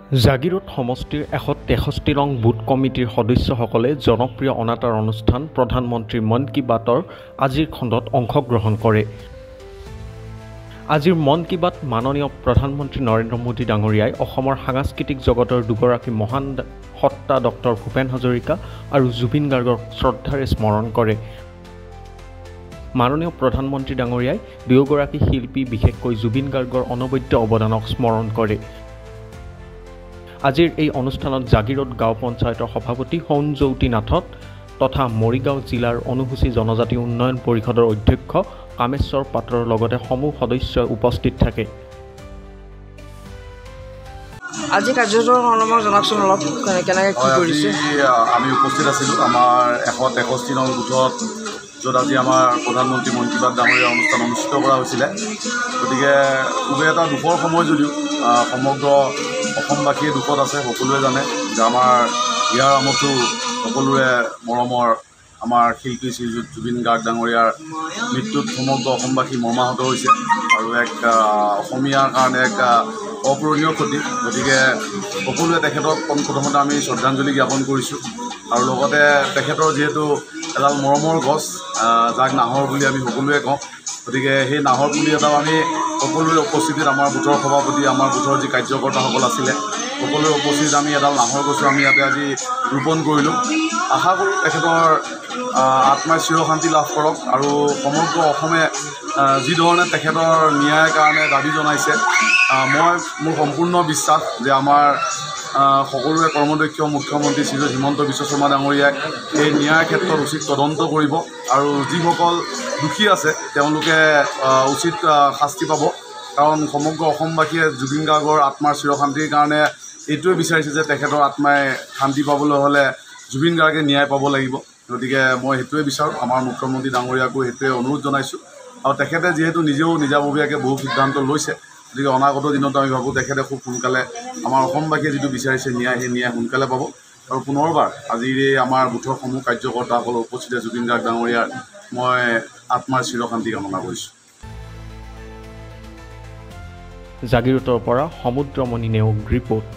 জাগিৰোড সমষ্টিৰ 163 নং বুথ কমিটিৰ সদস্যসকলে জনপ্ৰিয় অনাতাঁৰ অনুষ্ঠান প্ৰধানমন্ত্ৰী মন কী বাতৰ আজিৰ খণ্ডত অংশগ্ৰহণ কৰে। আজিৰ মন কী বাত মাননীয় প্ৰধানমন্ত্ৰী নৰেন্দ্ৰ মোদী ডাঙৰীয়াই অসমৰ সাংস্কৃতিক জগতৰ দুগৰাকী মহান সত্তা ডক্টৰ ভূপেন হাজৰিকা আৰু জুবিন গাৰ্গক শ্ৰদ্ধাৰে স্মৰণ কৰে। মাননীয় প্ৰধানমন্ত্ৰী ডাঙৰীয়াই দুয়োগৰাকী শিল্পী বিশেষকৈ জুবিন গাৰ্গৰ অনবদ্য অৱদানক স্মৰণ কৰে। আজিৰ এই অনুষ্ঠানত জাগিৰোড গাঁও পঞ্চায়তৰ সভাপতি সঞ্জৌতি নাথত তথা মৰিগাঁও জিলাৰ অনুসূচী জনজাতি উন্নয়ন পৰিষদৰ অধ্যক্ষ কামেশ্বৰ পাত্ৰৰ লগতে সমূহ সদস্যই উপস্থিত থাকে। আজি কাৰ্যসূচীৰ অলপমান জনাকচোন, অলপ কেনেকৈ কি কৰিছে? আমি উপস্থিত আছিলোঁ আমাৰ 163 নং বুথত, য'ত আজি আমাৰ প্ৰধানমন্ত্ৰী মন কী বাত ডাঙৰীয়া অনুষ্ঠান অনুষ্ঠিত কৰা হৈছিলে। গতিকে খুবেই এটা দুখৰ সময় যদিও সমগ্ৰ অসমবাসীয়ে দুখত আছে। সকলোৱে জানে যে আমাৰ ইয়াৰ আমঠু সকলোৰে মৰমৰ আমাৰ শিল্পী শ্ৰীযুত জুবিন গাৰ্গ ডাঙৰীয়াৰ মৃত্যুত সমগ্ৰ অসমবাসী মৰ্মাহত হৈছে আৰু এক অসমীয়াৰ কাৰণে এক অপূৰণীয় ক্ষতি। গতিকে সকলোৱে তেখেতক প্ৰথমতে আমি শ্ৰদ্ধাঞ্জলি জ্ঞাপন কৰিছোঁ আৰু লগতে তেখেতৰ যিহেতু এডাল মৰমৰ গছ, যাক নাহৰ বুলি আমি সকলোৱে কওঁ, গতিকে সেই নাহৰ পুলি এটাও আমি সকলোৰে উপস্থিতিত আমাৰ বুথৰ সভাপতি, আমাৰ বুথৰ যি কাৰ্যকৰ্তাসকল আছিলে সকলোৰে উপস্থিতিত আমি এডাল নাহৰ গছো আমি ইয়াতে আজি ৰোপণ কৰিলোঁ। আশা কৰোঁ তেখেতৰ আত্মাই চিৰশান্তি লাভ কৰক আৰু সমগ্ৰ অসমে যি ধৰণে তেখেতৰ ন্যায়ৰ কাৰণে দাবী জনাইছে, মোৰ সম্পূৰ্ণ বিশ্বাস যে আমাৰ সকলোৰে কৰ্মদক্ষ মুখ্যমন্ত্ৰী শ্ৰীযুত হিমন্ত বিশ্ব শৰ্মা ডাঙৰীয়াই এই ন্যায়ৰ ক্ষেত্ৰত উচিত তদন্ত কৰিব আৰু যিসকল দোষী আছে তেওঁলোকে উচিত শাস্তি পাব। কাৰণ সমগ্ৰ অসমবাসীয়ে জুবিন গাৰ্গৰ আত্মাৰ চিৰশান্তিৰ কাৰণে এইটোৱে বিচাৰিছে যে তেখেতৰ আত্মাই শান্তি পাবলৈ হ'লে জুবিন গাৰ্গে ন্যায় পাব লাগিব। গতিকে মই সেইটোৱে বিচাৰোঁ, আমাৰ মুখ্যমন্ত্ৰী ডাঙৰীয়াকো সেইটোৱে অনুৰোধ জনাইছোঁ। আৰু তেখেতে যিহেতু নিজেও নিজাববীয়াকৈ বহু সিদ্ধান্ত লৈছে, গতিকে অনাগত দিনত আমি ভাবোঁ তেখেতে খুব সোনকালে আমাৰ অসমবাসীয়ে যিটো বিচাৰিছে ন্যায়, সেই ন্যায় সোনকালে পাব। আৰু পুনৰবাৰ আজিৰ এই আমাৰ বুথৰ সমূহ কাৰ্যকৰ্তাসকলৰ উপস্থিতিত জুবিন গাৰ্গ ডাঙৰীয়াৰ মই আত্মাৰ চিৰশান্তি কামনা কৰিছোঁ। জাগিৰোডৰ পৰা সমুদ্ৰমণি নেওগ ৰিপৰ্ট।